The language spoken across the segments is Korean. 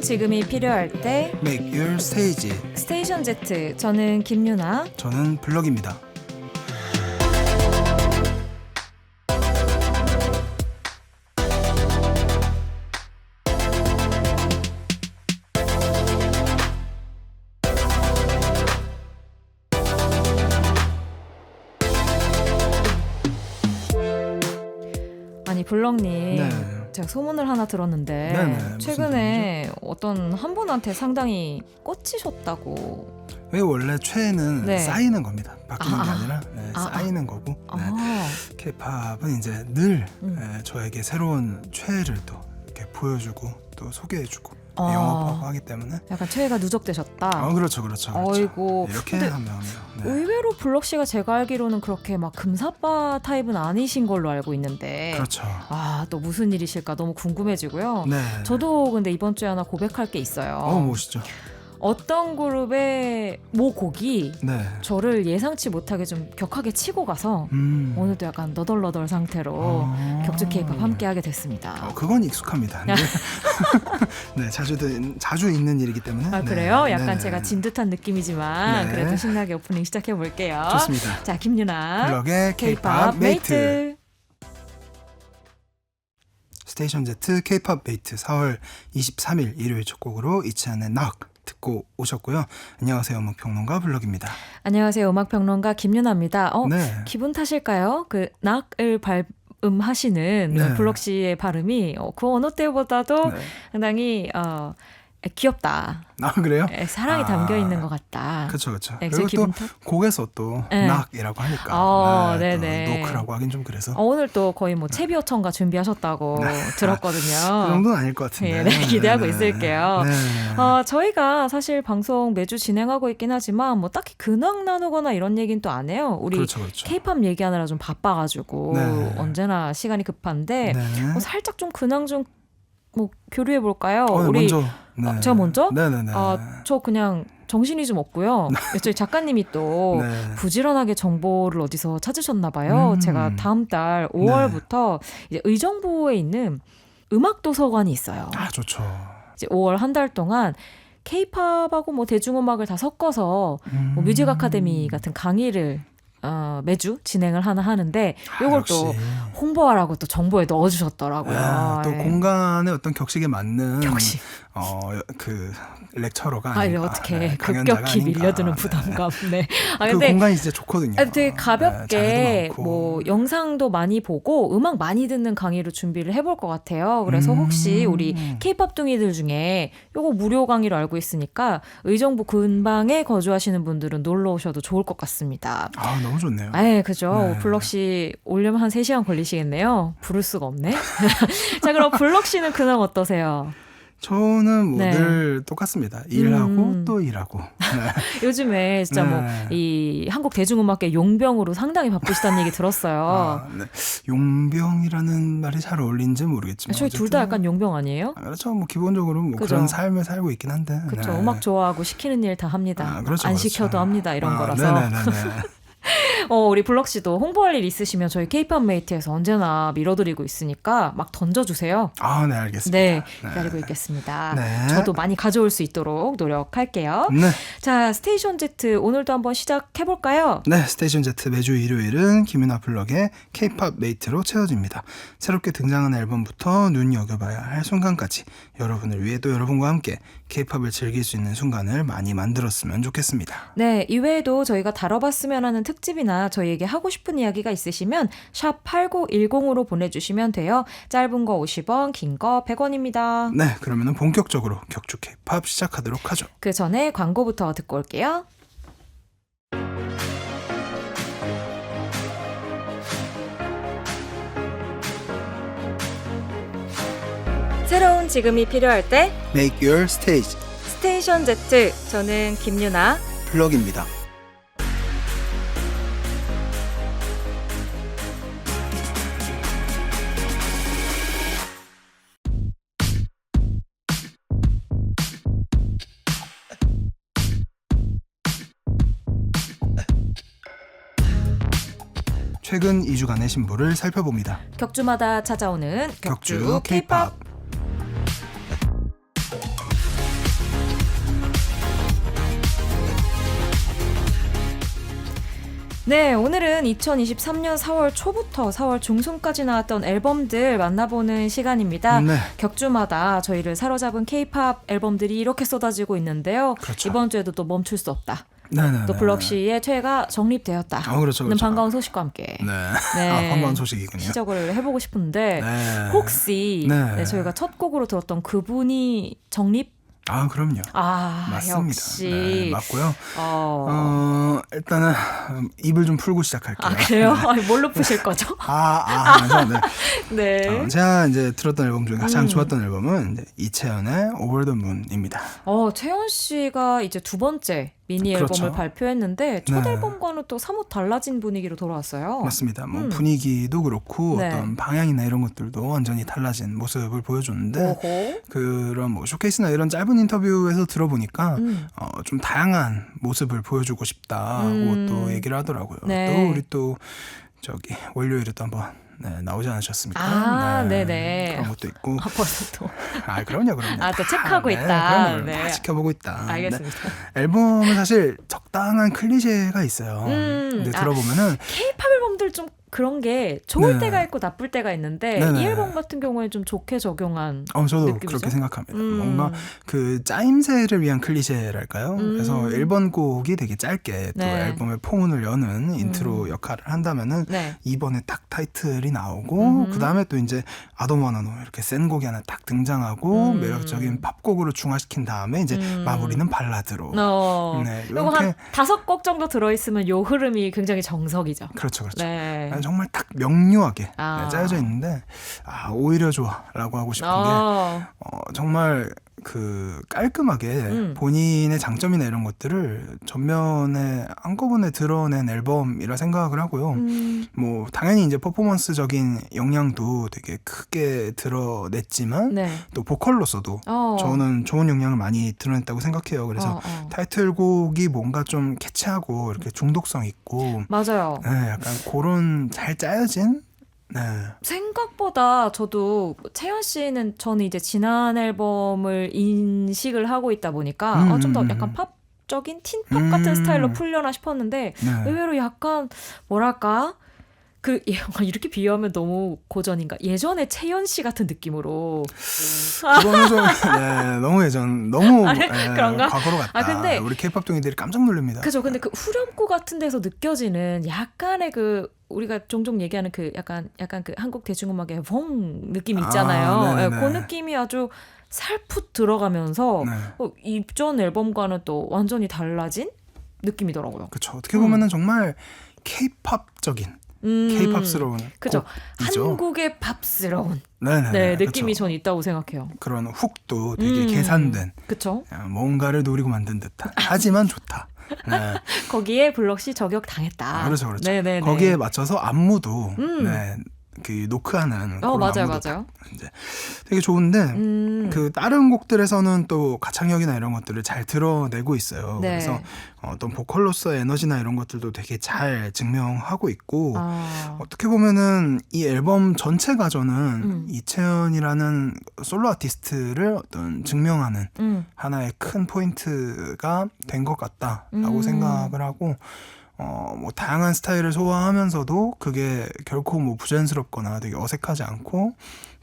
지금이 필요할 때 Make your stage. 스테이션 Z. 저는 김유나. 저는 블럭입니다. 아니 블럭님, 네. 제가 소문을 하나 들었는데 네네, 최근에 어떤 한 분한테 상당히 꽂히셨다고. 왜 원래 최애는 네. 쌓이는 겁니다. 바뀌는 게 아니라 아, 쌓이는 거고. 네. 아, K-팝은 이제 늘 음. 저에게 새로운 최애를 또 이렇게 보여주고 또 소개해주고 아. 영업하고 하기 때문에. 약간 최애가 누적되셨다. 그렇죠. 어이고. 이렇게 근데 하면 네. 의외로 블럭 씨가 제가 알기로는 그렇게 막 금사빠 타입은 아니신 걸로 알고 있는데. 그렇죠. 또 무슨 일이실까 너무 궁금해지고요. 네. 저도 근데 이번 주에 하나 고백할 게 있어요. 무엇이죠? 어떤 그룹의 모 곡이 네. 저를 예상치 못하게 좀 격하게 치고 가서 오늘도 약간 너덜너덜 상태로 격주 K-팝 함께 하게 됐습니다. 그건 익숙합니다. 네. 네, 자주 있는 일이기 때문에. 그래요? 네. 약간 네네. 제가 진 듯한 느낌이지만 네. 그래도 신나게 오프닝 시작해 볼게요. 좋습니다. 자, 김유나 블럭의 K-팝 메이트. 스테이션 Z K-팝 메이트 4월 23일 일요일 첫 곡으로 이치안의 Knock 듣고 오셨고요. 안녕하세요, 음악평론가 블럭입니다. 안녕하세요, 음악평론가 김유나입니다. 네. 기분 탓일까요? 그 낙을 발음하시는 네. 블럭 씨의 발음이 그 어느 때보다도 네. 상당히 귀엽다. 그래요? 사랑이 담겨 있는 것 같다. 그렇죠. 네, 그리고 또 기분 탓? 곡에서 또 네. knock이라고 하니까 네네. 노크라고 하긴 좀 그래서 오늘 또 거의 뭐 채비 요청가 준비하셨다고 들었거든요. 그 정도는 아닐 것 같은데. 네, 기대하고 있을게요. 네. 저희가 사실 방송 매주 진행하고 있긴 하지만 뭐 딱히 근황 나누거나 이런 얘기는 또 안 해요. 우리 그렇죠. K-팝 얘기하느라 좀 바빠가지고 네. 언제나 시간이 급한데 네. 살짝 좀 근황 좀 뭐 교류해 볼까요? 우리 먼저. 네. 제가 먼저? 네네네. 저 그냥 정신이 좀 없고요. 저희 작가님이 또 네. 부지런하게 정보를 어디서 찾으셨나 봐요. 제가 다음 달 5월부터 이제 의정부에 있는 음악도서관이 있어요. 좋죠. 이제 5월 한 달 동안 K-팝하고 뭐 대중음악을 다 섞어서 뭐 뮤직 아카데미 같은 강의를 매주 진행을 하는데 요걸 또 역시. 홍보하라고 또 정보에 넣어주셨더라고요. 또 예. 공간의 어떤 격식에 맞는 격식. 그 렉처러가 이래 아닌가. 어떻게 강연자가 급격히 아닌가. 밀려드는 부담감. 네. 그 근데 공간이 진짜 좋거든요. 되게 가볍게 자리도 많고. 뭐 영상도 많이 보고 음악 많이 듣는 강의로 준비를 해볼 것 같아요. 그래서 혹시 우리 K-팝 둥이들 중에 요거 무료 강의로 알고 있으니까 의정부 근방에 거주하시는 분들은 놀러 오셔도 좋을 것 같습니다. 너무 좋네요. 그죠. 네. 블럭 씨 오려면 한 3시간 걸리시겠네요. 부를 수가 없네. 자, 그럼 블럭 씨는 근황 어떠세요? 저는 뭐 네. 늘 똑같습니다. 일하고 또 일하고. 네. 요즘에 진짜 네. 뭐 이 한국 대중음악계 용병으로 상당히 바쁘시다는 얘기 들었어요. 네. 용병이라는 말이 잘 어울리는지 모르겠지만 저희 둘 다 약간 용병 아니에요? 그렇죠. 뭐 기본적으로 뭐 그죠. 그런 삶을 살고 있긴 한데. 그렇죠. 네. 음악 좋아하고 시키는 일 다 합니다. 그렇죠, 안 그렇죠. 시켜도 합니다. 이런 거라서. 네네네. 우리 블럭 씨도 홍보할 일 있으시면 저희 K-팝 메이트에서 언제나 밀어드리고 있으니까 막 던져주세요. 네, 알겠습니다. 네, 기다리고 있겠습니다. 네. 저도 많이 가져올 수 있도록 노력할게요. 네. 자, 스테이션 Z 오늘도 한번 시작해볼까요? 네, 스테이션 Z 매주 일요일은 김윤아 블럭의 K-팝 메이트로 채워집니다. 새롭게 등장하는 앨범부터 눈여겨봐야 할 순간까지 여러분을 위해 또 여러분과 함께 K-팝을 즐길 수 있는 순간을 많이 만들었으면 좋겠습니다. 네, 이외에도 저희가 다뤄봤으면 하는 특집이나 저희에게 하고 싶은 이야기가 있으시면 샵 8910으로 보내주시면 돼요. 짧은 거 50원, 긴 거 100원입니다. 네, 그러면 본격적으로 격주 K-팝 시작하도록 하죠. 그 전에 광고부터 듣고 올게요. 새로운 지금이 필요할 때 Make your stage. 스테이션 Z. 저는 김유나. 블럭입니다. 최근 2주간의 신보를 살펴봅니다. 격주마다 찾아오는 격주 격주 K-팝. K-팝. 네, 오늘은 2023년 4월 초부터 4월 중순까지 나왔던 앨범들 만나보는 시간입니다. 네. 격주마다 저희를 사로잡은 K-팝 앨범들이 이렇게 쏟아지고 있는데요. 그렇죠. 이번 주에도 또 멈출 수 없다. 네네. 또 블럭씨의 퇴가 정립되었다. 그렇죠, 는 그렇죠. 반가운 소식과 함께 네. 네. 반가운 소식이군요. 시작을 해보고 싶은데 네. 혹시 네. 네, 저희가 첫 곡으로 들었던 그분이 정립? 그럼요. 역시. 맞습니다. 네, 맞고요. 일단은 입을 좀 풀고 시작할게요. 그래요? 아니, 뭘로 푸실 거죠? 하면서 네. 네. 제가 이제 들었던 앨범 중에 가장 좋았던 앨범은 이제 이채연의 Over the Moon입니다. 채연 씨가 이제 두 번째 미니 그렇죠. 앨범을 발표했는데 첫 네. 앨범과는 또 사뭇 달라진 분위기로 돌아왔어요. 맞습니다. 뭐 분위기도 그렇고 네. 어떤 방향이나 이런 것들도 완전히 달라진 모습을 보여줬는데 오호. 그런 뭐 쇼케이스나 이런 짧은 인터뷰에서 들어보니까 좀 다양한 모습을 보여주고 싶다고 또 얘기를 하더라고요. 네. 또 우리 또 저기 월요일에 또 한번 나오지 않으셨습니까? 네네. 그런 것도 있고. 벌써 또. 그럼요. 또 체크하고 있다. 그럼요. 네. 다 지켜보고 있다. 알겠습니다. 앨범은 사실 적당한 클리셰가 있어요. 근데 들어보면은 K-팝 앨범들 좀 그런 게 좋을 네. 때가 있고 나쁠 때가 있는데 네네. 이 앨범 같은 경우에 좀 좋게 적용한 저도 느낌이죠? 그렇게 생각합니다. 뭔가 그 짜임새를 위한 클리셰랄까요? 그래서 1번 곡이 되게 짧게 또 네. 앨범의 포문을 여는 인트로 역할을 한다면은 네. 2번에 딱 타이틀이 나오고 그 다음에 또 이제 아도마노노 이렇게 센 곡이 하나 딱 등장하고 매력적인 팝곡으로 중화시킨 다음에 이제 마무리는 발라드로. 네, 그리고 한 5곡 정도 들어있으면 요 흐름이 굉장히 정석이죠. 그렇죠. 네. 정말 딱 명료하게 짜여져 아. 있는데 오히려 좋아라고 하고 싶은 게 정말 그 깔끔하게 본인의 장점이나 이런 것들을 전면에 한꺼번에 드러낸 앨범이라 생각을 하고요. 뭐 당연히 이제 퍼포먼스적인 역량도 되게 크게 드러냈지만 네. 또 보컬로서도 저는 좋은 역량을 많이 드러냈다고 생각해요. 그래서 타이틀곡이 뭔가 좀 캐치하고 이렇게 중독성 있고 맞아요. 네, 약간 그런 잘 짜여진 네. 생각보다 저도 채연 씨는 저는 이제 지난 앨범을 인식을 하고 있다 보니까 좀 더 약간 팝적인 틴팝 같은 스타일로 풀려나 싶었는데 네. 의외로 약간 뭐랄까 이렇게 비유하면 너무 고전인가? 예전에 채연 씨 같은 느낌으로. 그거는 좀 너무 예전, 너무 그런가? 과거로 갔다. 근데 우리 K-팝 동이들이 깜짝 놀랍니다. 그죠. 근데 그 후렴구 같은 데서 느껴지는 약간의 우리가 종종 얘기하는 약간 그 한국 대중음악의 봉 느낌 있잖아요. 그 느낌이 아주 살풋 들어가면서 이전 앨범과는 또 완전히 달라진 느낌이더라고요. 그렇죠. 어떻게 보면은 정말 K-팝적인 K-팝스러운 그죠. 곡이죠. 한국의 팝스러운 네네. 느낌이 전 있다고 생각해요. 그런 훅도 되게 계산된 그쵸. 뭔가를 노리고 만든 듯한 하지만 좋다. 네. 거기에 블럭씨 저격 당했다. 그렇죠. 네네네. 거기에 맞춰서 안무도 그 노크하는 그런 맞아요. 이제 되게 좋은데 그 다른 곡들에서는 또 가창력이나 이런 것들을 잘 드러내고 있어요. 네. 그래서 어떤 보컬로서의 에너지나 이런 것들도 되게 잘 증명하고 있고 어떻게 보면은 이 앨범 전체가 저는 이채연이라는 솔로 아티스트를 어떤 증명하는 하나의 큰 포인트가 된 것 같다라고 생각을 하고 뭐 다양한 스타일을 소화하면서도 그게 결코 뭐 부자연스럽거나 되게 어색하지 않고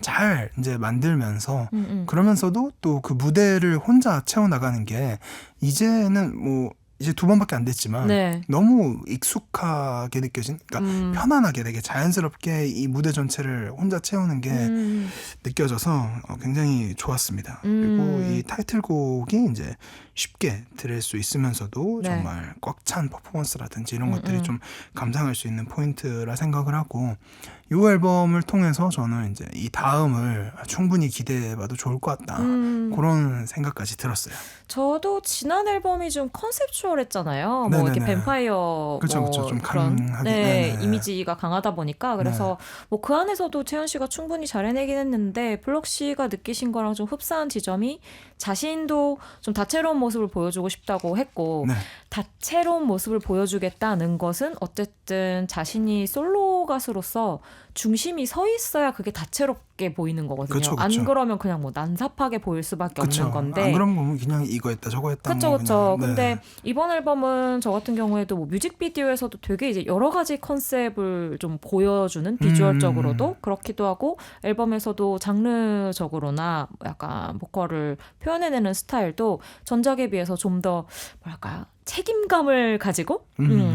잘 이제 만들면서 그러면서도 또 그 무대를 혼자 채워나가는 게 이제는 뭐 이제 2번밖에 안 됐지만 너무 익숙하게 느껴진 그러니까 편안하게 되게 자연스럽게 이 무대 전체를 혼자 채우는 게 느껴져서 굉장히 좋았습니다. 그리고 이 타이틀곡이 이제 쉽게 들을 수 있으면서도 정말 꽉 찬 퍼포먼스라든지 이런 것들이 좀 감상할 수 있는 포인트라 생각을 하고 이 앨범을 통해서 저는 이제 이 다음을 충분히 기대해봐도 좋을 것 같다. 그런 생각까지 들었어요. 저도 지난 앨범이 좀 컨셉추얼했잖아요. 뭐 이렇게 뱀파이어 그쵸, 좀 그런 강하게. 이미지가 강하다 보니까 그래서 뭐 그 안에서도 채연 씨가 충분히 잘 해내긴 했는데 블럭 씨가 느끼신 거랑 좀 흡사한 지점이 자신도 좀 다채로운 모습을 보여주고 싶다고 했고 다채로운 모습을 보여주겠다는 것은 어쨌든 자신이 솔로 가수로서 중심이 서 있어야 그게 다채롭게 보이는 거거든요. 그쵸. 안 그러면 그냥 뭐 난삽하게 보일 수밖에 그쵸. 없는 건데. 안 그러면 그냥 이거 했다 저거 했다. 그쵸, 뭐 그쵸. 그냥, 근데 이번 앨범은 저 같은 경우에도 뭐 뮤직비디오에서도 되게 이제 여러 가지 컨셉을 좀 보여주는 비주얼적으로도 그렇기도 하고 앨범에서도 장르적으로나 약간 보컬을 표현해내는 스타일도 전작에 비해서 좀 더 뭐랄까요? 책임감을 가지고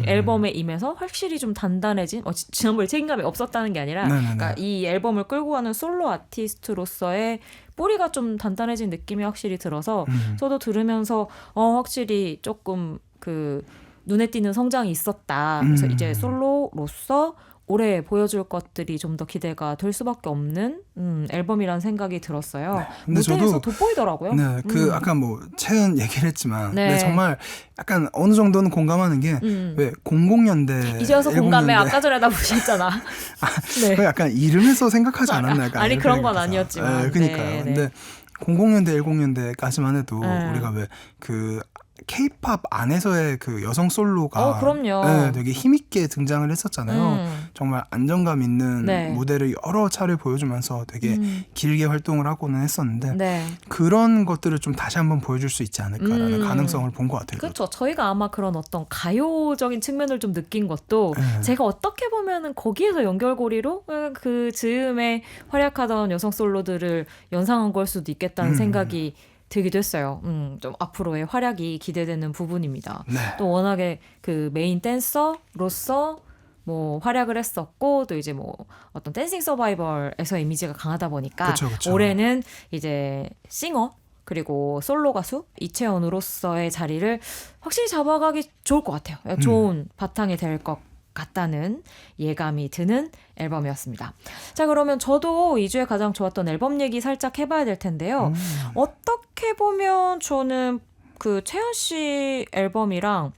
앨범에 임해서 확실히 좀 단단해진 지난번에 책임감이 없었다는 게 아니라 그러니까 이 앨범을 끌고 가는 솔로 아티스트로서의 뿌리가 좀 단단해진 느낌이 확실히 들어서 저도 들으면서 확실히 조금 그 눈에 띄는 성장이 있었다. 그래서 이제 솔로로서 올해 보여줄 것들이 좀 더 기대가 될 수밖에 없는 앨범이라는 생각이 들었어요. 네. 근데 무대에서 저도 돋보이더라고요. 네, 그 아까 뭐 채은 얘기를 했지만 네. 근데 정말 약간 어느 정도는 공감하는 게 왜 00년대 이제 와서 공감해. 10년대 아까 전에 다 보셨잖아. 네. 그 약간 이름에서 생각하지 않았나 약간 아니 이렇게 그런 건 생각해서. 아니었지만. 네, 그러니까요. 네, 근데 00년대 10년대까지만 해도 우리가 왜 그 K-팝 안에서의 그 여성 솔로가 그럼요. 네, 되게 힘있게 등장을 했었잖아요. 정말 안정감 있는 네. 무대를 여러 차례 보여주면서 되게 길게 활동을 하고는 했었는데 네. 그런 것들을 좀 다시 한번 보여줄 수 있지 않을까라는 가능성을 본 것 같아요. 그렇죠. 저희가 아마 그런 어떤 가요적인 측면을 좀 느낀 것도 제가 어떻게 보면은 거기에서 연결고리로 그 즈음에 활약하던 여성 솔로들을 연상한 걸 수도 있겠다는 생각이 들기도 했어요. 좀 앞으로의 활약이 기대되는 부분입니다. 네. 또 워낙에 그 메인 댄서로서 뭐 활약을 했었고 또 이제 뭐 어떤 댄싱 서바이벌에서 이미지가 강하다 보니까 그쵸. 올해는 이제 싱어 그리고 솔로 가수 이채원으로서의 자리를 확실히 잡아가기 좋을 것 같아요. 좋은 바탕이 될 것 같다는 예감이 드는 앨범이었습니다. 자, 그러면 저도 2주에 가장 좋았던 앨범 얘기 살짝 해봐야 될 텐데요. 어떻게 보면 저는 그 채연 씨 앨범이랑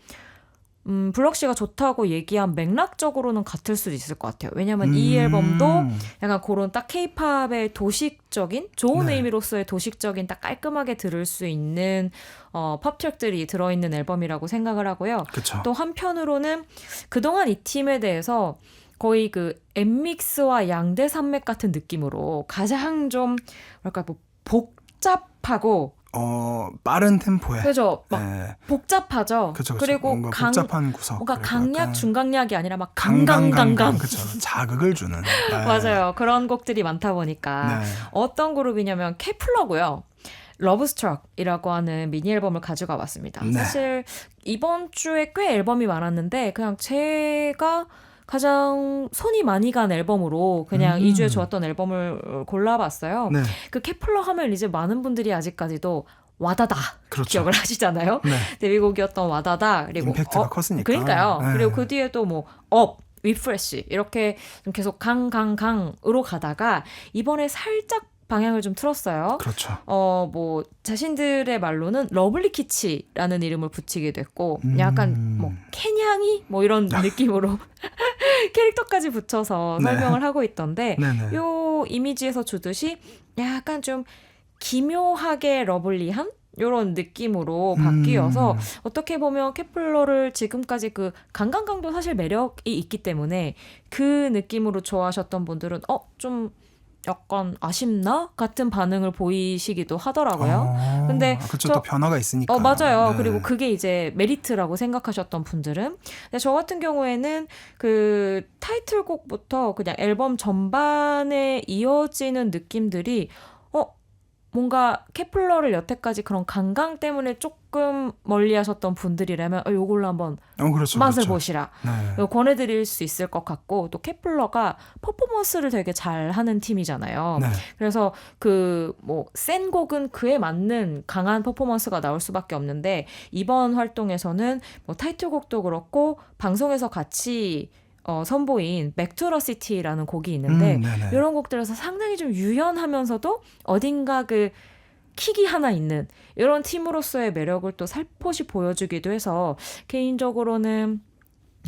블럭 씨가 좋다고 얘기한 맥락적으로는 같을 수도 있을 것 같아요. 왜냐하면 이 앨범도 약간 그런 딱 K-팝의 도식적인 좋은 네. 의미로서의 도식적인 딱 깔끔하게 들을 수 있는 팝 트랙들이 들어있는 앨범이라고 생각을 하고요. 그쵸. 또 한편으로는 그동안 이 팀에 대해서 거의 그 엠믹스와 양대 산맥 같은 느낌으로 가장 좀 뭐랄까 뭐 복잡하고 빠른 템포에. 그죠? 막 네. 복잡하죠. 그쵸. 그리고 뭔가 복잡한 구석. 뭔가 그리고 강약, 약간 중강약이 아니라 막 강강강강. 그쵸. 자극을 주는. 네. 맞아요. 그런 곡들이 많다 보니까 네. 어떤 그룹이냐면 케플러고요. 러브스트럭이라고 하는 미니 앨범을 가져가 봤습니다. 네. 사실 이번 주에 꽤 앨범이 많았는데 그냥 제가 가장 손이 많이 간 앨범으로 그냥 2주에 좋았던 앨범을 골라봤어요. 네. 그 케플러 하면 이제 많은 분들이 아직까지도 와다다 그렇죠. 기억을 하시잖아요. 네. 데뷔곡이었던 와다다 그리고 임팩트가 컸으니까. 그러니까요. 네. 그리고 그 뒤에 또 뭐 위프레쉬 이렇게 좀 계속 강으로 가다가 이번에 살짝 방향을 좀 틀었어요. 그렇죠. 뭐 자신들의 말로는 러블리 키치라는 이름을 붙이게 됐고 약간 뭐 캔향이 뭐 이런 느낌으로 캐릭터까지 붙여서 네. 설명을 하고 있던데 네네. 요 이미지에서 주듯이 약간 좀 기묘하게 러블리한 이런 느낌으로 바뀌어서 어떻게 보면 케플러를 지금까지 그 강강강도 사실 매력이 있기 때문에 그 느낌으로 좋아하셨던 분들은 좀 약간 아쉽나? 같은 반응을 보이시기도 하더라고요. 근데 그렇죠. 또 변화가 있으니까. 맞아요. 네. 그리고 그게 이제 메리트라고 생각하셨던 분들은. 근데 저 같은 경우에는 그 타이틀곡부터 그냥 앨범 전반에 이어지는 느낌들이 뭔가 케플러를 여태까지 그런 강강 때문에 조금 멀리 하셨던 분들이라면 요걸로 한번 그렇죠, 맛을 그렇죠. 보시라. 네. 권해드릴 수 있을 것 같고 또 케플러가 퍼포먼스를 되게 잘하는 팀이잖아요. 네. 그래서 그 뭐 센 곡은 그에 맞는 강한 퍼포먼스가 나올 수밖에 없는데 이번 활동에서는 뭐 타이틀곡도 그렇고 방송에서 같이 선보인 백투더시티라는 곡이 있는데 네네. 이런 곡들에서 상당히 좀 유연하면서도 어딘가 그 킥이 하나 있는 이런 팀으로서의 매력을 또 살포시 보여주기도 해서 개인적으로는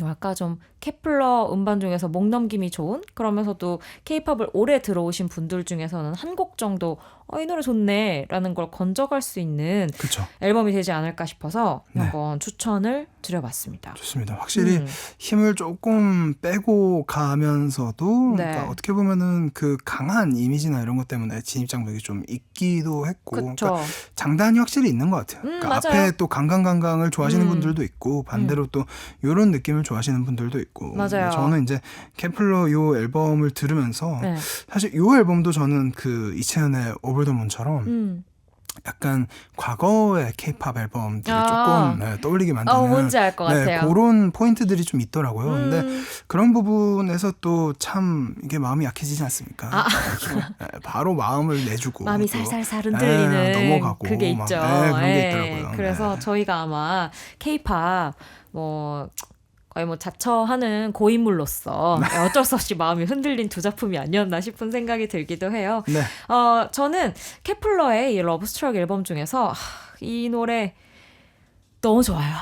뭐랄까 좀 케플러 음반 중에서 목 넘김이 좋은 그러면서도 케이팝을 오래 들어오신 분들 중에서는 한 곡 정도 이 노래 좋네라는 걸 건져갈 수 있는 그쵸. 앨범이 되지 않을까 싶어서 네. 한번 추천을 드려봤습니다. 좋습니다. 확실히 힘을 조금 빼고 가면서도 네. 그러니까 어떻게 보면은 그 강한 이미지나 이런 것 때문에 진입장벽이 좀 있기도 했고 그쵸. 그러니까 장단이 확실히 있는 것 같아요. 그러니까 맞아요. 앞에 또 강강강강을 좋아하시는 분들도 있고 반대로 또 이런 느낌을 좋아하시는 분들도 있고 맞아요. 저는 이제 케플러 요 앨범을 들으면서 네. 사실 요 앨범도 저는 그 이채은의 오버 더 문처럼 약간 과거의 케이팝 앨범들이 조금 떠올리게 만드는 뭔지 알 것 같아요. 그런 포인트들이 좀 있더라고요. 근데 그런 부분에서 또 참 이게 마음이 약해지지 않습니까? 바로 마음을 내주고 마음이 또, 살살살 흔들리는 넘어가고 그게 막, 있죠. 그런 게 있더라고요. 그래서 저희가 아마 케이팝 거의 자처하는 고인물로서 어쩔 수 없이 마음이 흔들린 두 작품이 아니었나 싶은 생각이 들기도 해요. 네. 저는 케플러의 이 러브스트럭 앨범 중에서 이 노래 너무 좋아요.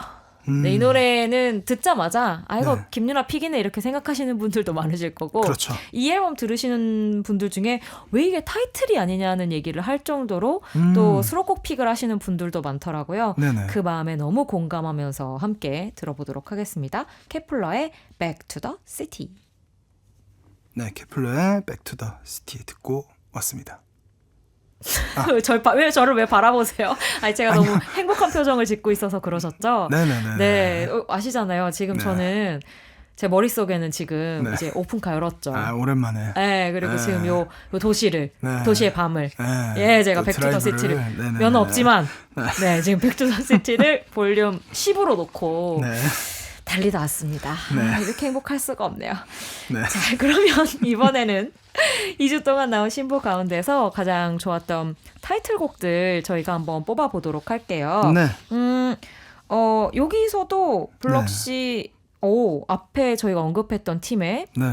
네, 이 노래는 듣자마자 이거 네. 김유나 픽이네 이렇게 생각하시는 분들도 많으실 거고 그렇죠. 이 앨범 들으시는 분들 중에 왜 이게 타이틀이 아니냐는 얘기를 할 정도로 또 수록곡 픽을 하시는 분들도 많더라고요. 네네. 그 마음에 너무 공감하면서 함께 들어보도록 하겠습니다. 케플러의 Back to the City. 네, 케플러의 Back to the City 듣고 왔습니다. 왜 저를 왜 바라보세요? 제가 너무 행복한 표정을 짓고 있어서 그러셨죠? 네네네. 네, 아시잖아요. 지금 네. 저는 제 머릿속에는 지금 네. 이제 오픈카 열었죠. 오랜만에. 네, 그리고 지금 요 도시를, 네. 도시의 밤을. 네. 제가 또 백투더 드라이브를, 시티를. 네네. 면허 없지만, 지금 백투더 시티를 볼륨 10으로 놓고 네. 달리다 왔습니다. 네. 이렇게 행복할 수가 없네요. 네. 자, 그러면 이번에는 2주 동안 나온 신보 가운데서 가장 좋았던 타이틀곡들 저희가 한번 뽑아보도록 할게요. 네. 여기서도 블럭씨, 앞에 저희가 언급했던 팀의 네.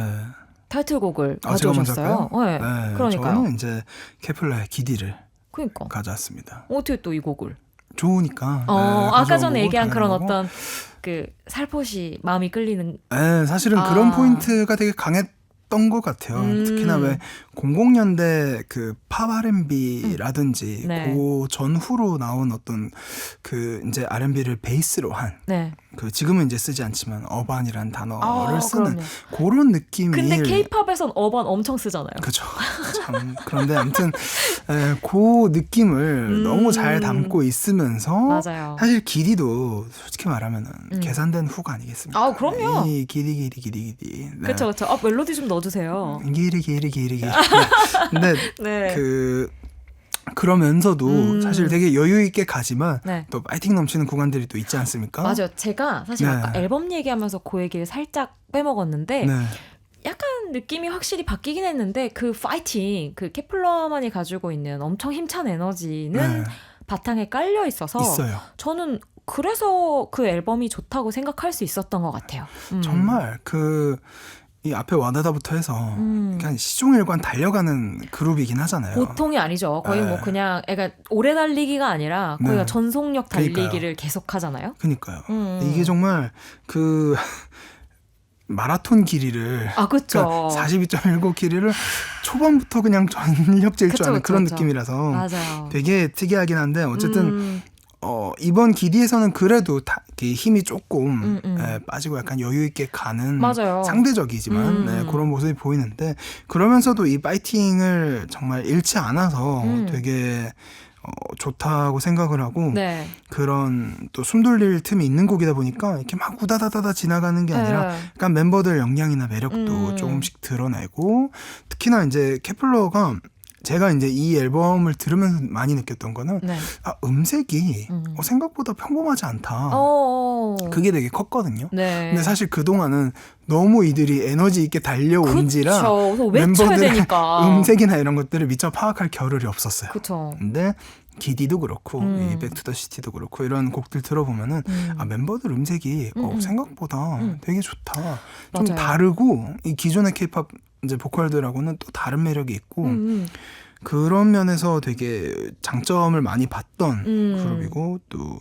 타이틀곡을 제가 먼저 가져오셨어요. 할까요? 네, 그러니까요. 저는 이제 케플러의 기디를 그러니까. 가져왔습니다. 어떻게 또 이 곡을? 좋으니까. 아까 전에 얘기한 그런 당연하고. 어떤 그 살포시 마음이 끌리는. 네, 사실은 그런 포인트가 되게 강했던 것 같아요. 특히나 왜 00년대 그 팝 R&B라든지 네. 그 전후로 나온 어떤 그 이제 R&B를 베이스로 한 네. 그 지금은 이제 쓰지 않지만 어반이라는 단어를 쓰는 그럼요. 그런 느낌이. 근데 케이팝에선 어반 엄청 쓰잖아요. 그죠. 참 그런데 아무튼 그 느낌을 너무 잘 담고 있으면서 맞아요. 사실 길이도 솔직히 말하면은 계산된 훅 아니겠습니까? 그럼요. 이 길이. 네. 그렇죠. 멜로디 좀 넣어주세요. 길이. 네. 근데 네. 그러면서도 사실 되게 여유 있게 가지만 네. 또 파이팅 넘치는 구간들이 또 있지 않습니까? 맞아요. 제가 사실 네. 아까 앨범 얘기하면서 그 얘기를 살짝 빼먹었는데 네. 약간 느낌이 확실히 바뀌긴 했는데 그 파이팅, 그 케플러만이 가지고 있는 엄청 힘찬 에너지는 네. 바탕에 깔려 있어서 있어요. 저는 그래서 그 앨범이 좋다고 생각할 수 있었던 것 같아요. 정말 이 앞에 와다다부터 해서 그냥 시종일관 달려가는 그룹이긴 하잖아요. 보통이 아니죠. 거의 네. 그냥 애가 오래 달리기가 아니라 거의 네. 전속력 달리기를 그러니까요. 계속 하잖아요. 그러니까요. 이게 정말 그 마라톤 길이를 그렇죠. 42.19 길이를 초반부터 그냥 전력 질주하는 그런 그쵸. 느낌이라서 맞아요. 되게 특이하긴 한데 어쨌든 이번 기디에서는 그래도 힘이 조금 빠지고 약간 여유 있게 가는 맞아요. 상대적이지만 그런 모습이 보이는데 그러면서도 이 파이팅을 정말 잃지 않아서 되게 좋다고 생각을 하고 네. 그런 또 숨돌릴 틈이 있는 곡이다 보니까 이렇게 막 우다다다다 지나가는 게 아니라 네. 약간 멤버들 역량이나 매력도 조금씩 드러내고 특히나 이제 케플러가 제가 이제 이 앨범을 들으면서 많이 느꼈던 거는 네. 음색이 생각보다 평범하지 않다. 그게 되게 컸거든요. 네. 근데 사실 그동안은 너무 이들이 에너지 있게 달려온지라 그쵸. 외쳐야 멤버들의 되니까. 음색이나 이런 것들을 미처 파악할 겨를이 없었어요. 그쵸. 근데 기디도 그렇고 이 백투더시티도 그렇고 이런 곡들 들어보면은 멤버들 음색이 생각보다 되게 좋다. 좀 맞아요. 다르고 이 기존의 케이팝 이제 보컬들하고는 또 다른 매력이 있고 그런 면에서 되게 장점을 많이 봤던 그룹이고 또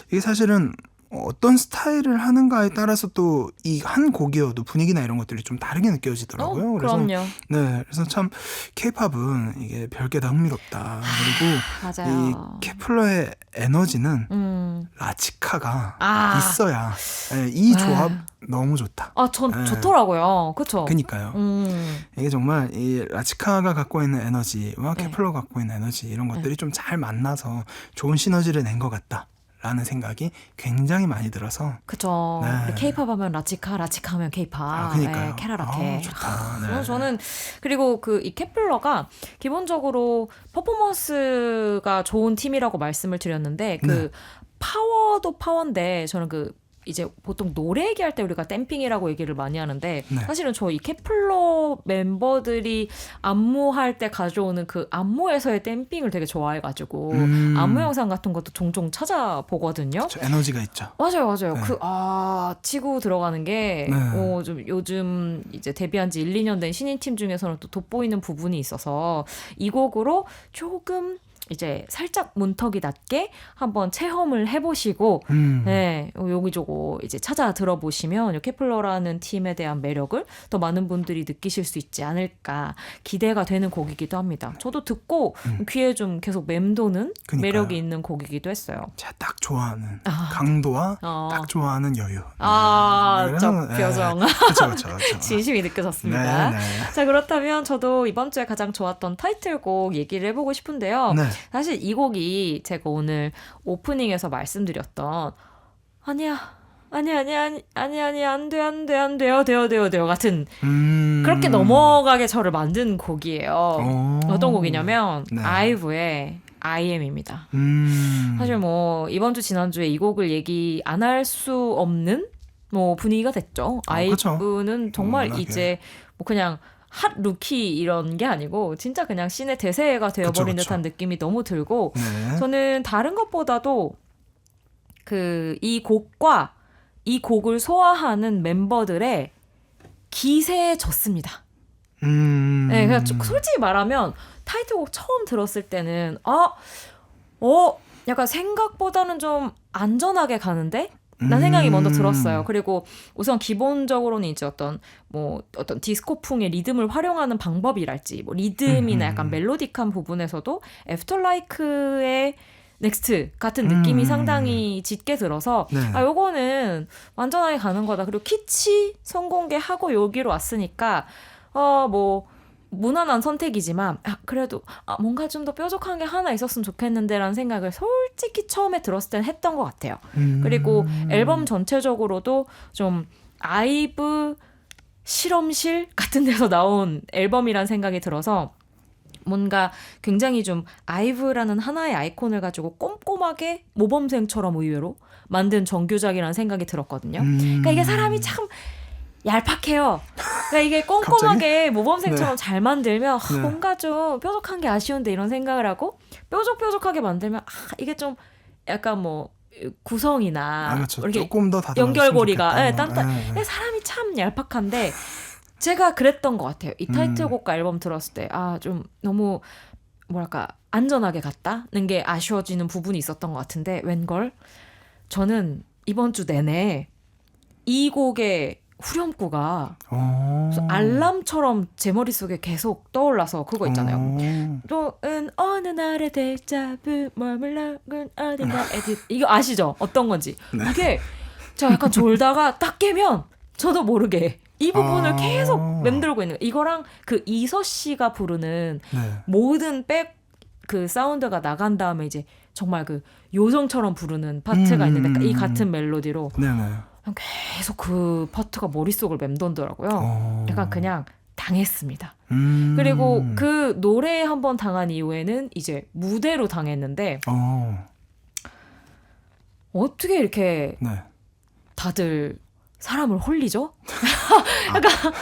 이게 사실은 어떤 스타일을 하는가에 따라서 또 이 한 곡이어도 분위기나 이런 것들이 좀 다르게 느껴지더라고요. 그래서 그럼요. 네, 그래서 참 케이팝은 이게 별게 다 흥미롭다. 그리고 이 맞아요. 케플러의 에너지는 음. 라치카가 아. 있어야 네, 이 조합 네. 너무 좋다. 전 네. 좋더라고요. 그쵸? 그니까요. 음. 이게 정말 이 라치카가 갖고 있는 에너지와 네. 케플러가 갖고 있는 에너지 이런 것들이 좀 잘 만나서 좋은 시너지를 낸 것 같다라는 생각이 굉장히 많이 들어서 그쵸. 네. 케이팝 하면 라치카, 라치카 하면 케이팝. 그니까요. 캐라라케. 좋다. 네. 그래서 저는 그리고 이 케플러가 기본적으로 퍼포먼스가 좋은 팀이라고 말씀을 드렸는데 네. 파워도 파워인데 저는 이제 보통 노래 얘기할 때 우리가 댐핑이라고 얘기를 많이 하는데 네. 사실은 저 이 케플러 멤버들이 안무할 때 가져오는 그 안무에서의 댐핑을 되게 좋아해가지고 안무 영상 같은 것도 종종 찾아보거든요. 저 에너지가 있죠. 맞아요. 네. 치고 들어가는 게, 네. 좀 요즘 이제 데뷔한 지 1, 2년 된 신인팀 중에서는 또 돋보이는 부분이 있어서 이 곡으로 조금 이제 살짝 문턱이 낮게 한번 체험을 해보시고, 네, 여기저기 이제 찾아 들어보시면 이 케플러라는 팀에 대한 매력을 더 많은 분들이 느끼실 수 있지 않을까 기대가 되는 곡이기도 합니다. 저도 듣고 귀에 좀 계속 맴도는 그니까요. 매력이 있는 곡이기도 했어요. 제가 딱 좋아하는 아. 강도와 어. 딱 좋아하는 여유. 저 네. 표정. 그렇죠. 진심이 느껴졌습니다. 네. 자, 그렇다면 저도 이번 주에 가장 좋았던 타이틀곡 얘기를 해보고 싶은데요. 네. 사실 이 곡이 제가 오늘 오프닝에서 말씀드렸던 아니야 안 돼요 같은 그렇게 넘어가게 저를 만든 곡이에요. 어떤 곡이냐면 네. 아이브의 I am입니다. 사실 이번 주 지난주에 이 곡을 얘기 안 할 수 없는 분위기가 됐죠. 그쵸. 아이브는 정말 워낙에. 이제 그냥 핫 루키 이런 게 아니고 진짜 그냥 씬의 대세가 되어버린 그쵸. 듯한 느낌이 너무 들고 네. 저는 다른 것보다도 이 곡과 이 곡을 소화하는 멤버들의 기세에 졌습니다. 네, 그러니까 솔직히 말하면 타이틀곡 처음 들었을 때는 약간 생각보다는 좀 안전하게 가는데? 라는 생각이 먼저 들었어요. 그리고 우선 기본적으로는 이제 어떤 디스코풍의 리듬을 활용하는 방법이랄지 리듬이나 약간 멜로디한 부분에서도 애프터라이크의 넥스트 같은 느낌이 상당히 짙게 들어서 네. 요거는 완전하게 가는 거다. 그리고 키치 성공개하고 여기로 왔으니까 무난한 선택이지만 그래도 뭔가 좀 더 뾰족한 게 하나 있었으면 좋겠는데 라는 생각을 솔직히 처음에 들었을 땐 했던 것 같아요. 그리고 앨범 전체적으로도 좀 아이브 실험실 같은 데서 나온 앨범이란 생각이 들어서 뭔가 굉장히 좀 아이브라는 하나의 아이콘을 가지고 꼼꼼하게 모범생처럼 의외로 만든 정규작이라는 생각이 들었거든요. 그러니까 이게 사람이 참 얄팍해요. 그러니까 이게 꼼꼼하게 모범생처럼 잘 만들면 뭔가 좀 뾰족한 게 아쉬운데 이런 생각을 하고 뾰족하게 만들면 이게 좀 약간 구성이나 그렇죠. 이렇게 조금 더 다듬었으면 연결고리가 좋겠다. 근데 사람이 참 얄팍한데 제가 그랬던 것 같아요. 이 타이틀곡과 앨범 들었을 때 좀 너무 뭐랄까 안전하게 갔다는 게 아쉬워지는 부분이 있었던 것 같은데 웬걸 저는 이번 주 내내 이 곡의 후렴구가 알람처럼 제 머릿속에 계속 떠올라서 그거 있잖아요. 또은 어느 날의 데자뷰 머물러군 어딘가 에디 이거 아시죠? 어떤 건지. 네. 이게 제가 약간 졸다가 딱 깨면 저도 모르게 이 부분을 계속 맴돌고 있는 거예요. 이거랑 이서 씨가 부르는 모든 백 사운드가 나간 다음에 이제 정말 요정처럼 부르는 파트가 있는데 이 같은 멜로디로 계속 그 파트가 머릿속을 맴돈더라고요. 약간 그냥 당했습니다. 그리고 그 노래에 한번 당한 이후에는 이제 무대로 당했는데 어떻게 이렇게 다들 사람을 홀리죠? 약간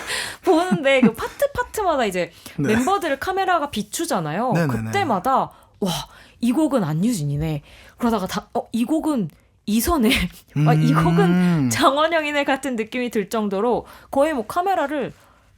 보는데 그 파트마다 이제 멤버들을 카메라가 비추잖아요. 그때마다 와, 이 곡은 안유진이네. 그러다가 이 곡은 이선혜, 이 곡은 장원영이네 같은 느낌이 들 정도로 거의 카메라를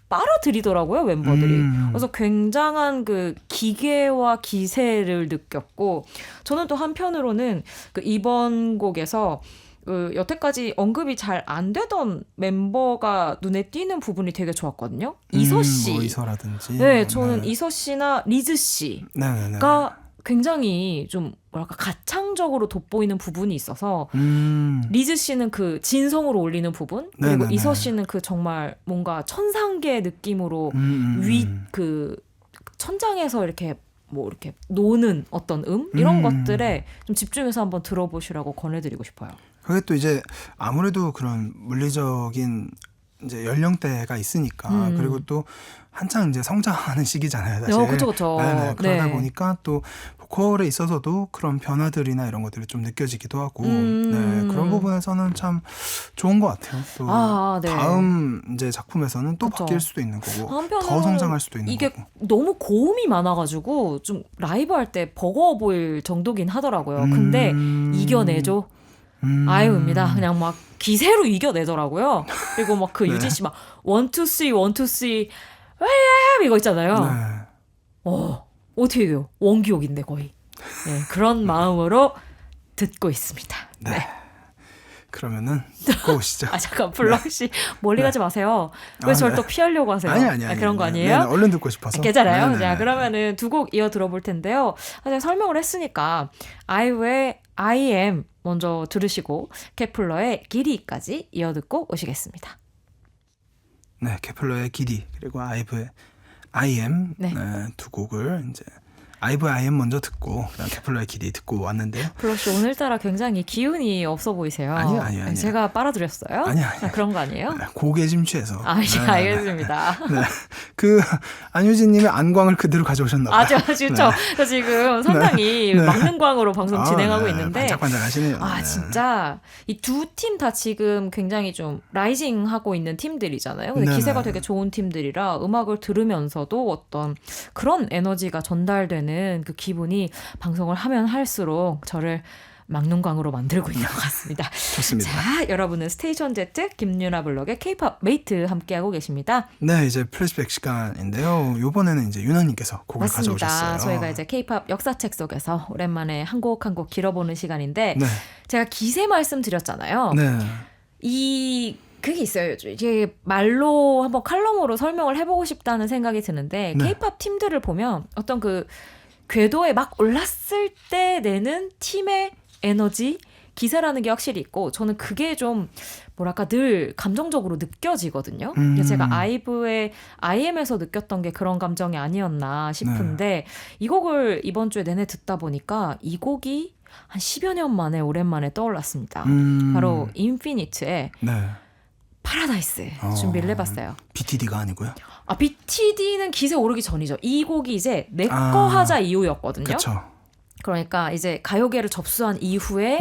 빨아들이더라고요, 멤버들이. 그래서 굉장한 기계와 기세를 느꼈고 저는 또 한편으로는 이번 곡에서 여태까지 언급이 잘 안 되던 멤버가 눈에 띄는 부분이 되게 좋았거든요. 이서 씨. 뭐 이서라든지. 네, 저는 이서 씨나 리즈 씨가 네네네. 굉장히 좀 뭐랄까 가창적으로 돋보이는 부분이 있어서 리즈 씨는 그 진성으로 올리는 부분 그리고 네네네. 이서 씨는 그 정말 뭔가 천상계 느낌으로 그 천장에서 이렇게 뭐 이렇게 노는 어떤 이런 것들에 좀 집중해서 한번 들어보시라고 권해드리고 싶어요. 그게 또 이제 아무래도 그런 물리적인 이제 연령대가 있으니까 그리고 또 한창 이제 성장하는 시기잖아요, 사실. 그렇죠. 네네. 그러다 보니까 또 보컬에 있어서도 그런 변화들이나 이런 것들이 좀 느껴지기도 하고, 네, 그런 부분에서는 참 좋은 것 같아요. 또 네. 다음 이제 작품에서는 또 그쵸. 바뀔 수도 있는 거고, 한편으로는 더 성장할 수도 있는 이게 거고. 너무 고음이 많아가지고 좀 라이브 할 때 버거워 보일 정도긴 하더라고요. 근데 이겨내죠. 아이유입니다. 그냥 막 기세로 이겨내더라고요. 그리고 막 그 네. 유진 씨 막 1, 2, 3, 1, 2, 3 이거 있잖아요. 네. 어떻게 해요? 원기옥인데 거의. 네, 그런 마음으로 듣고 있습니다. 네. 그러면은 듣고 오시죠. 잠깐 블럭 씨 멀리 네. 가지 마세요. 왜 저를 또 피하려고 하세요? 아니. 그런 거 네, 아니에요? 네, 얼른 듣고 싶어서. 괜찮아요. 네, 네, 자, 네. 그러면은 두 곡 이어 들어볼 텐데요. 제가 설명을 했으니까 아이유의 I am 먼저 들으시고 케플러의 길이까지 이어 듣고 오시겠습니다. 네, 케플러의 길이 그리고 아이브의 I am 네. 두 곡을 이제 아이브의 I am 먼저 듣고 그다음 케플러의 길이 듣고 왔는데요. 블럭 씨 오늘따라 굉장히 기운이 없어 보이세요. 아니요. 제가 빨아들였어요? 아니요. 그런 거 아니에요? 곡에 심취해서. 예, 알겠습니다. 네. 그 안유진님의 안광을 그대로 가져오셨나 봐요. 아주 저 지금 상당히 막는광으로 방송 진행하고 있는데 반짝반짝하시네요. 네. 진짜 이 두 팀 다 지금 굉장히 좀 라이징 하고 있는 팀들이잖아요. 근데 네네. 기세가 되게 좋은 팀들이라 음악을 들으면서도 어떤 그런 에너지가 전달되는 그 기분이 방송을 하면 할수록 저를 막눈광으로 만들고 있는 것 같습니다. 좋습니다. 자, 여러분은 스테이션 Z 김유나 블럭의 K-pop 메이트 함께하고 계십니다. 네, 이제 플래시백 시간인데요. 이번에는 이제 유나님께서 곡을 맞습니다. 가져오셨어요. 저희가 이제 K-pop 역사책 속에서 오랜만에 한 곡 한 곡 길어보는 시간인데 네. 제가 기세 말씀드렸잖아요. 네. 그게 있어요. 이게 말로 한번 칼럼으로 설명을 해보고 싶다는 생각이 드는데 네. K-pop 팀들을 보면 어떤 그 궤도에 막 올랐을 때 내는 팀의 에너지, 기세라는 게 확실히 있고 저는 그게 좀 뭐랄까 늘 감정적으로 느껴지거든요. 제가 아이브의 IM에서 느꼈던 게 그런 감정이 아니었나 싶은데 이 곡을 이번 주에 내내 듣다 보니까 이 곡이 한 10여 년 만에 오랜만에 떠올랐습니다. 바로 인피니트의 네. 파라다이스 준비를 해봤어요. BTD가 아니고요. BTD는 기세 오르기 전이죠. 이 곡이 이제 내 거 하자 이후였거든요. 그렇죠. 그러니까 이제 가요계를 접수한 이후에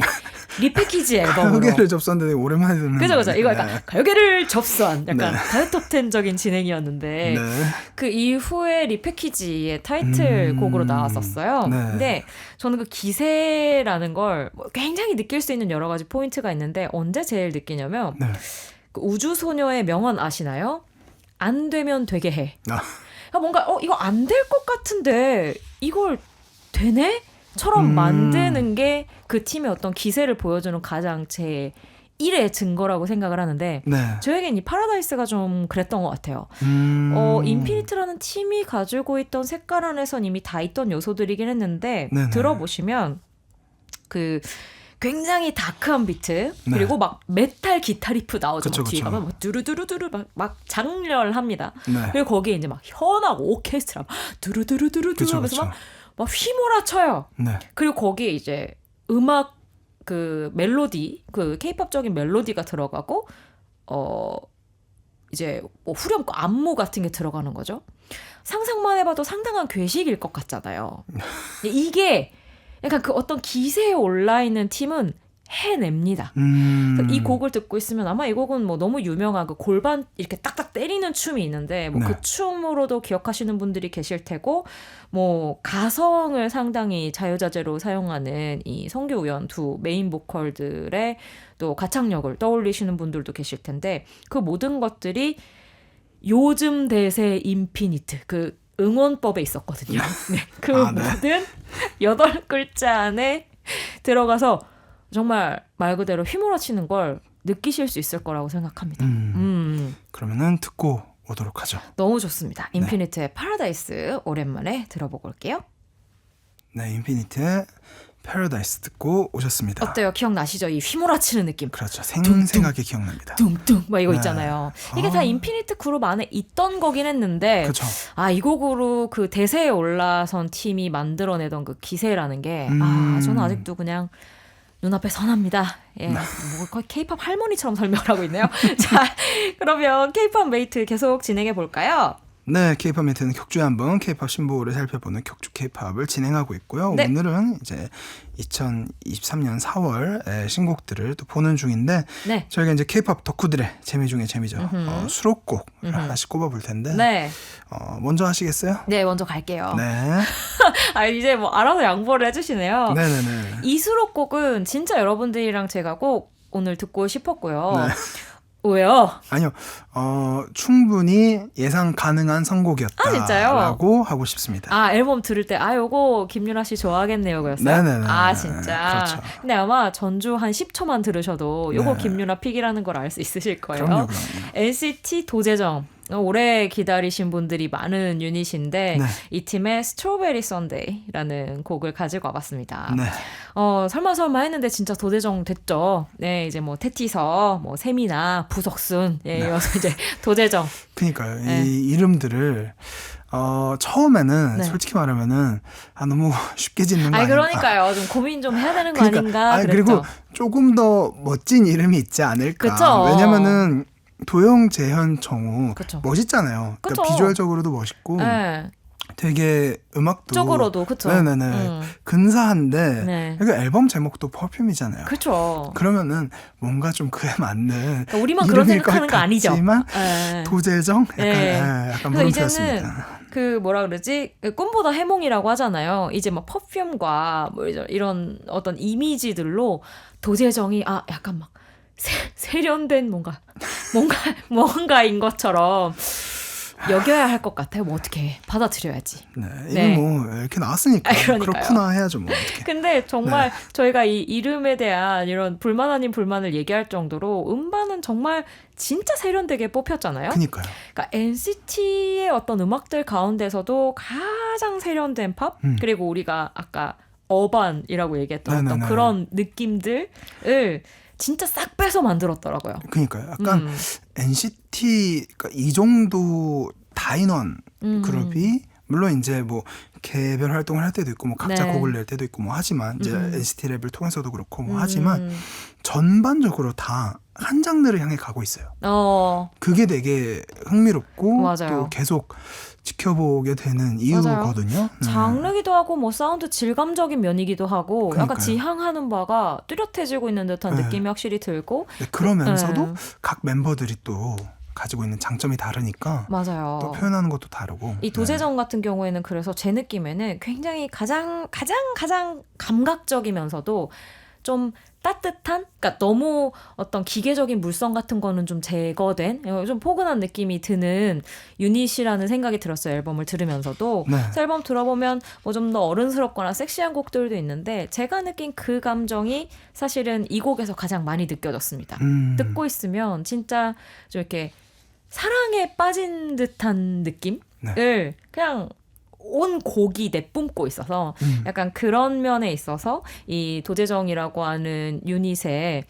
리패키지 앨범으로. 가요계를 접수한데 오랜만에 듣는 그죠. 이거 약간 네. 가요계를 접수한 약간 네. 가요톱10적인 진행이었는데 네. 그 이후에 리패키지의 타이틀곡으로 나왔었어요. 네. 근데 저는 그 기세라는 걸 굉장히 느낄 수 있는 여러 가지 포인트가 있는데 언제 제일 느끼냐면 네. 그 우주소녀의 명언 아시나요? 안 되면 되게 해. 그러니까 뭔가 이거 안 될 것 같은데 이걸 되네? 처럼 만드는 게 그 팀의 어떤 기세를 보여주는 가장 제 1의 증거라고 생각을 하는데 네. 저에겐 이 파라다이스가 좀 그랬던 것 같아요. 인피니트라는 팀이 가지고 있던 색깔 안에선 이미 다 있던 요소들이긴 했는데 네네. 들어보시면 그 굉장히 다크한 비트 네. 그리고 막 메탈 기타 리프 나오죠. 그쵸, 뒤에 그쵸. 가면 막 두루두루두루 막 장렬합니다. 네. 그리고 거기에 이제 막 현하고 오케스트라 막 두루두루두루 그쵸, 하면서 그쵸. 막 휘몰아쳐요. 네. 그리고 거기에 이제 음악 그 멜로디 그 케이팝적인 멜로디가 들어가고 이제 뭐 후렴구 안무 같은 게 들어가는 거죠. 상상만 해봐도 상당한 괴식일 것 같잖아요. 이게 약간 그 어떤 기세에 올라 있는 팀은 해냅니다. 이 곡을 듣고 있으면 아마 이 곡은 뭐 너무 유명한 그 골반 이렇게 딱딱 때리는 춤이 있는데 뭐 그 네. 춤으로도 기억하시는 분들이 계실 테고 뭐 가성을 상당히 자유자재로 사용하는 이 성규우연 두 메인 보컬들의 또 가창력을 떠올리시는 분들도 계실 텐데 그 모든 것들이 요즘 대세 인피니트 그 응원법에 있었거든요. 네, 그 네. 모든 8글자 안에 들어가서 정말 말 그대로 휘몰아치는 걸 느끼실 수 있을 거라고 생각합니다. 그러면은 듣고 오도록 하죠. 너무 좋습니다. 인피니트의 파라다이스 오랜만에 들어보고 올게요. 네, 인피니트의 패러다이스 듣고 오셨습니다. 어때요? 기억나시죠? 이 휘몰아치는 느낌. 그렇죠. 생생하게 기억납니다. 뚱뚱 막 이거 네. 있잖아요. 이게 다 인피니트 그룹 안에 있던 거긴 했는데 그렇죠. 이 곡으로 그 대세에 올라선 팀이 만들어내던 그 기세라는 게 저는 아직도 그냥 눈앞에 선합니다. 예, 뭐 거의 K-팝 할머니처럼 설명을 하고 있네요. 자, 그러면 K-팝 메이트 계속 진행해 볼까요? 네, K-팝 메이트는 격주에 한번 K-팝 신보를 살펴보는 격주 K-팝을 진행하고 있고요. 네. 오늘은 이제 2023년 4월 신곡들을 또 보는 중인데 네. 저희가 이제 K-팝 덕후들의 재미 중에 재미죠. 수록곡 하나씩 꼽아볼 텐데 네. 먼저 하시겠어요? 네, 먼저 갈게요. 네. 이제 뭐 알아서 양보를 해주시네요. 네네네. 이 수록곡은 진짜 여러분들이랑 제가 꼭 오늘 듣고 싶었고요. 네. 왜요? 아니요, 충분히 예상 가능한 선곡이었다라고 진짜요? 하고 싶습니다. 앨범 들을 때, 요거 김유라 씨 좋아하겠네요, 그랬어요? 네네네. 진짜. 그렇죠. 근데 아마 전주 한 10초만 들으셔도 요거 네. 김유라 픽이라는 걸 알 수 있으실 거예요. 그럼요. NCT 도재정. 오래 기다리신 분들이 많은 유닛인데 네. 이 팀의 스트로베리 선데이라는 곡을 가지고 와봤습니다. 네. 설마 했는데 진짜 도재정 됐죠. 네, 이제 뭐 테티서, 뭐 세미나, 부석순, 이어서 이제 도재정. 그러니까요. 네. 이 이름들을 처음에는 네. 솔직히 말하면은 너무 쉽게 짓는 거 아닌가. 그러니까요. 좀 고민 좀 해야 되는 거 아닌가. 그랬죠. 그리고 조금 더 멋진 이름이 있지 않을까. 그쵸. 왜냐면은 도영, 재현, 정우 그쵸. 멋있잖아요. 그쵸. 그러니까 비주얼적으로도 멋있고 네. 되게 음악도 쪽으로도 그쵸. 네네네. 근사한데 네. 그러니까 앨범 제목도 퍼퓸이잖아요. 그렇죠. 그러면은 뭔가 좀 그에 맞는 그러니까 우리만 그런 이름일 생각하는 것 거 아니죠. 같지만 네. 도재정 약간 네. 약간 그래서 이제는 물음표였습니다. 뭐라 그러지? 꿈보다 해몽이라고 하잖아요. 이제 막 퍼퓸과 뭐 이런 어떤 이미지들로 도재정이 약간 막 세련된 뭔가인 것처럼 여겨야 할 것 같아요. 뭐 어떻게 받아들여야지. 네, 네. 이거 뭐 이렇게 나왔으니까 그러니까요. 그렇구나 해야죠 뭐 어떻게. 근데 정말 저희가 이 이름에 대한 이런 불만 아닌 불만을 얘기할 정도로 음반은 정말 진짜 세련되게 뽑혔잖아요. 그니까요. 그러니까 NCT의 어떤 음악들 가운데서도 가장 세련된 팝 그리고 우리가 아까 어반이라고 얘기했던 어떤 그런 느낌들을 진짜 싹 빼서 만들었더라고요. 그니까요. 약간 NCT 그러니까 이 정도 다인원 그룹이 물론 이제 뭐 개별 활동을 할 때도 있고 뭐 각자 네. 곡을 낼 때도 있고 뭐 하지만 이제 NCT 랩을 통해서도 그렇고 뭐 하지만 전반적으로 다 한 장르를 향해 가고 있어요. 그게 되게 흥미롭고 맞아요. 또 계속 지켜보게 되는 이유거든요. 장르기도 하고 뭐 사운드 질감적인 면이기도 하고 그러니까요. 약간 지향하는 바가 뚜렷해지고 있는 듯한 느낌이 확실히 들고 그러면서도 각 멤버들이 또 가지고 있는 장점이 다르니까 맞아요. 또 표현하는 것도 다르고. 이 도재정 같은 경우에는 그래서 제 느낌에는 굉장히 가장 감각적이면서도 좀 따뜻한, 그러니까 너무 어떤 기계적인 물성 같은 거는 좀 제거된, 좀 포근한 느낌이 드는 유닛이라는 생각이 들었어요. 앨범을 들으면서도. 네. 그래서 앨범 들어보면 뭐 좀 더 어른스럽거나 섹시한 곡들도 있는데 제가 느낀 그 감정이 사실은 이 곡에서 가장 많이 느껴졌습니다. 듣고 있으면 진짜 좀 이렇게 사랑에 빠진 듯한 느낌을 그냥 온 곡이 내뿜고 있어서 약간 그런 면에 있어서 이 도재정이라고 하는 유닛의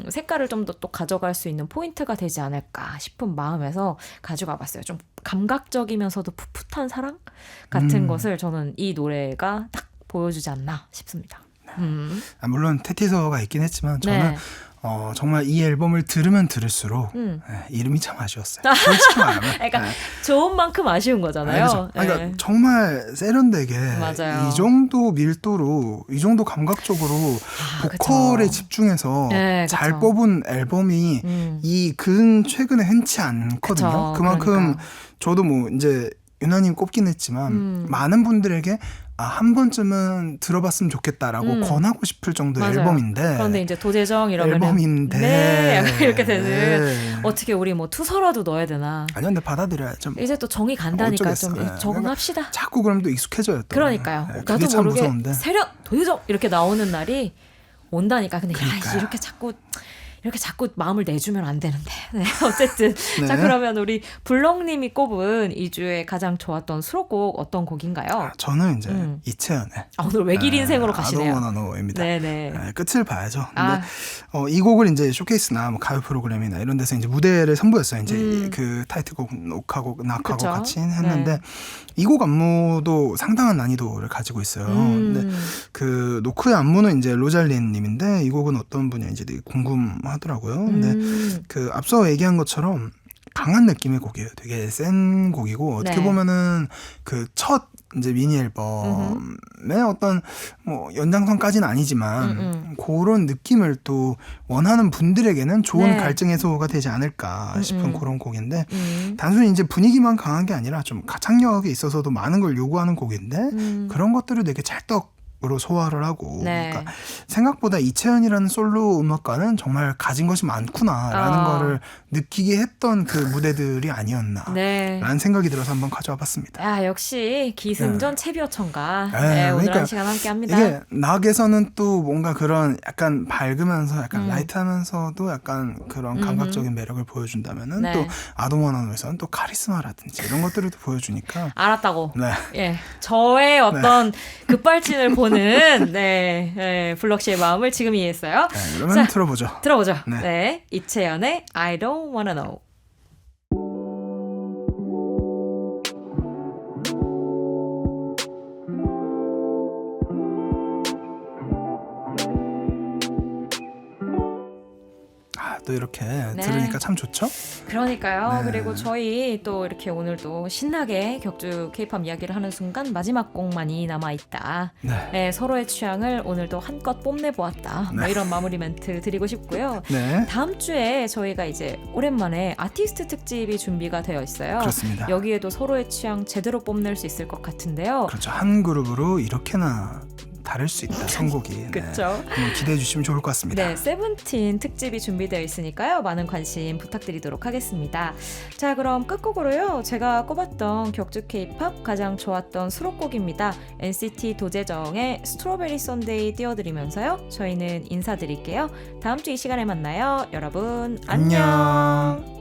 색깔을 좀 더 또 가져갈 수 있는 포인트가 되지 않을까 싶은 마음에서 가지고 와봤어요. 좀 감각적이면서도 풋풋한 사랑 같은 것을 저는 이 노래가 딱 보여주지 않나 싶습니다. 물론 테티서가 있긴 했지만 저는 네. 정말 이 앨범을 들으면 들을수록 이름이 참 아쉬웠어요. 솔직히 말하면. 그러니까 좋은 만큼 아쉬운 거잖아요. 그렇죠. 그러니까 네. 정말 세련되게 맞아요. 이 정도 밀도로 이 정도 감각적으로 보컬에 그쵸. 집중해서 네, 잘 그쵸. 뽑은 앨범이 이 최근에 흔치 않거든요. 그쵸. 그만큼 그러니까요. 저도 뭐 이제 유나님 꼽긴 했지만 많은 분들에게 한 번쯤은 들어봤으면 좋겠다라고 권하고 싶을 정도의 맞아요. 앨범인데 그런데 이제 도재정 이러면 앨범인데 네, 약간 이렇게 되는 네. 어떻게 우리 뭐 투서라도 넣어야 되나? 아니요, 근데 받아들여야죠. 이제 또 정이 간다니까 어쩌겠어. 좀 네. 적응합시다. 자꾸 그럼 또 익숙해져요. 또. 그러니까요. 네, 나도 그게 참 모르게 무서운데. 세련 도재정 이렇게 나오는 날이 온다니까. 근데 야, 그러니까요. 이렇게 자꾸 마음을 내주면 안 되는데. 네, 어쨌든. 네. 자, 그러면 우리 블럭님이 꼽은 2주에 가장 좋았던 수록곡 어떤 곡인가요? 저는 이제 이채연의 오늘 외길 인생으로 가시네요. 아도모나노입니다. 네네. 끝을 봐야죠. 근데 이 곡을 이제 쇼케이스나 뭐 가요 프로그램이나 이런 데서 이제 무대를 선보였어요. 이제 그 타이틀곡, 녹화곡, 낙하곡 그쵸? 같이 했는데 이 곡 안무도 상당한 난이도를 가지고 있어요. 근데 그 노크의 안무는 이제 로잘린 님인데 이 곡은 어떤 분야인지 되게 궁금하더라고요. 근데 그 앞서 얘기한 것처럼 강한 느낌의 곡이에요. 되게 센 곡이고 어떻게 네. 보면은 그 첫 이제 미니 앨범의 어떤 뭐 연장선까지는 아니지만 그런 느낌을 또 원하는 분들에게는 좋은 네. 갈증 해소가 되지 않을까 싶은 그런 곡인데 음. 단순히 이제 분위기만 강한 게 아니라 좀 가창력에 있어서도 많은 걸 요구하는 곡인데 그런 것들을 되게 찰떡으로 소화를 하고 네. 그러니까 생각보다 이채연이라는 솔로 음악가는 정말 가진 것이 많구나라는 거를 느끼게 했던 그 무대들이 아니었나 네. 라는 생각이 들어서 한번 가져와 봤습니다. 아, 역시 기승전 채비어천가. 네, 네, 오늘 그러니까 한 시간 함께 합니다. 이게 낙에서는 또 뭔가 그런 약간 밝으면서 약간 라이트하면서도 약간 그런 감각적인 매력을 보여준다면은 네. 또 아도모나노에서는 또 카리스마라든지 이런 것들을 또 보여주니까 알았다고. 네. 예, 저의 어떤 급발진을 보는 블럭 씨의 마음을 지금 이해했어요. 네, 그러면 자, 들어보죠. 들어보죠. 네. 네, 이채연의 I Don't Wanna Know. 또 이렇게 들으니까 참 좋죠? 그러니까요. 네. 그리고 저희 또 이렇게 오늘도 신나게 격주 K-팝 이야기를 하는 순간 마지막 곡만이 남아있다. 네. 네, 서로의 취향을 오늘도 한껏 뽐내보았다. 뭐 이런 마무리 멘트 드리고 싶고요. 네. 다음 주에 저희가 이제 오랜만에 아티스트 특집이 준비가 되어 있어요. 그렇습니다. 여기에도 서로의 취향 제대로 뽐낼 수 있을 것 같은데요. 그렇죠. 한 그룹으로 이렇게나 다를 수 있다. 선곡이. 네. 그렇죠. 한번 기대해 주시면 좋을 것 같습니다. 네, 세븐틴 특집이 준비되어 있으니까요. 많은 관심 부탁드리도록 하겠습니다. 자, 그럼 끝곡으로요. 제가 꼽았던 격주 K-팝 가장 좋았던 수록곡입니다. NCT 도재정의 스트로베리 선데이 띄워드리면서요. 저희는 인사드릴게요. 다음 주 이 시간에 만나요. 여러분 안녕.